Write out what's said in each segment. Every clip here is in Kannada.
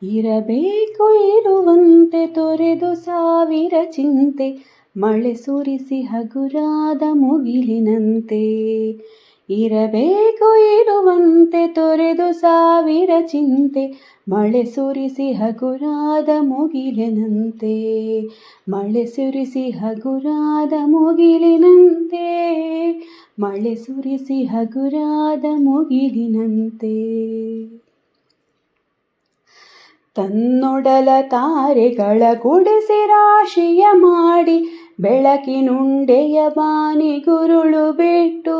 ಇರಬೇಕು ಇರುವಂತೆ ತೊರೆದು ಸಾವಿರ ಚಿಂತೆ, ಮಳೆ ಸುರಿಸಿ ಹಗುರಾದ ಮುಗಿಲಿನಂತೆ. ಇರಬೇಕು ಇರುವಂತೆ ತೊರೆದು ಸಾವಿರ ಚಿಂತೆ, ಮಳೆ ಸುರಿಸಿ ಹಗುರಾದ ಮುಗಿಲಿನಂತೆ. ಮಳೆ ಸುರಿಸಿ ಹಗುರಾದ ಮುಗಿಲಿನಂತೆ, ಮಳೆ ಸುರಿಸಿ ಹಗುರಾದ ಮುಗಿಲಿನಂತೆ. ತನ್ನೊಡಲ ತಾರೆಗಳ ಗುಡಿಸಿ ರಾಶಿಯ ಮಾಡಿ, ಬೆಳಕಿನುಂಡೆಯ ಬಾನಿ ಗುರುಳು ಬಿಟ್ಟು.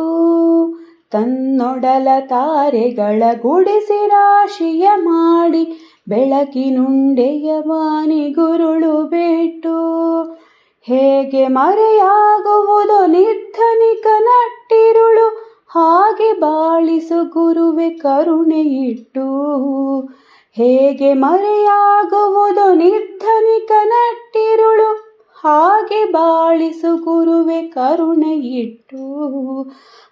ತನ್ನೊಡಲ ತಾರೆಗಳ ಗುಡಿಸಿ ರಾಶಿಯ ಮಾಡಿ, ಬೆಳಕಿನುಂಡೆಯ ಬಾನಿ ಗುರುಳು ಬಿಟ್ಟು. ಹೇಗೆ ಮರೆಯಾಗುವುದು ನಿರ್ಧನಿಕ ನಟ್ಟಿರುಳು, ಹಾಗೆ ಬಾಳಿಸು ಗುರುವೆ ಕರುಣೆಯಿಟ್ಟು. ಹೇಗೆ ಮರೆಯಾಗುವುದು ನಿರ್ಧನಿಕ ನಟ್ಟಿರುಳು, ಹಾಗೆ ಬಾಳಿಸು ಗುರುವೆ ಕರುಣೆಯಿಟ್ಟು.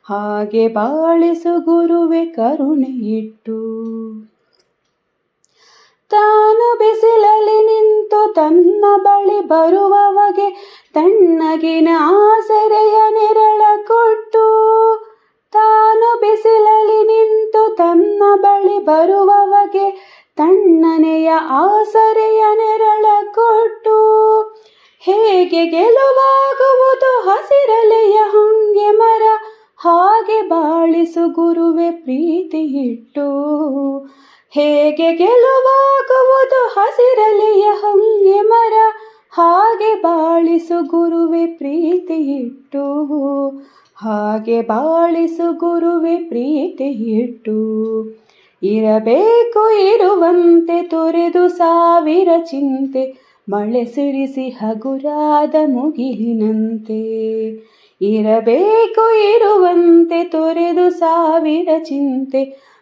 ಹಾಗೆ ಬಾಳಿಸು ಗುರುವೆ ಕರುಣೆಯಿಟ್ಟು. ತಾನು ಬಿಸಿಲಲ್ಲಿ ನಿಂತು ತನ್ನ ಬಳಿ ಬರುವವಗೆ ತಣ್ಣಗಿನ ಆಸರೆಯ ನೆರಳ ಕೊಟ್ಟು. ತಾನು ಬಿಸಿಲಲ್ಲಿ ನಿಂತು ತನ್ನ ಬಳಿ ಬರುವವಗೆ ತಣ್ಣನೆಯ ಆಸರೆಯ ನೆರಳ ಕೊಟ್ಟು. ಹೇಗೆ ಗೆಲುವಾಗುವುದು ಹಸಿರಲೆಯ ಹೊಂಗೆ ಮರ, ಹಾಗೆ ಬಾಳಿಸು ಗುರುವೆ ಪ್ರೀತಿಯಿಟ್ಟು. ಹೇಗೆ ಗೆಲುವಾಗುವುದು ಹಸಿರಲೆಯ ಹೊಂಗೆ ಮರ, ಹಾಗೆ ಬಾಳಿಸು ಗುರುವೆ ಪ್ರೀತಿಯಿಟ್ಟು. ಹಾಗೆ ಬಾಳಿಸು ಗುರುವೆ ಪ್ರೀತಿಯಿಟ್ಟು. ಇರಬೇಕು ಇರುವಂತೆ ತೊರೆದು ಸಾವಿರ ಚಿಂತೆ, ಮಳೆ ಸುರಿಸಿ ಹಗುರಾದ ಮುಗಿಲಿನಂತೆ. ಇರಬೇಕು ಇರುವಂತೆ ತೊರೆದು ಸಾವಿರ ಚಿಂತೆ,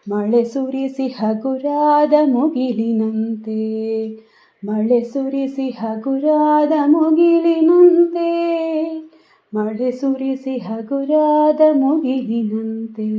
ಮಳೆ ಸುರಿಸಿ ಹಗುರಾದ ಮುಗಿಲಿನಂತೆ. ಮಳೆ ಸುರಿಸಿ ಹಗುರಾದ ಮುಗಿಲಿನಂತೆ. ಮಳೆ ಸುರಿಸಿ ಹಗುರಾದ ಮುಗಿಲಿನಂತೆ.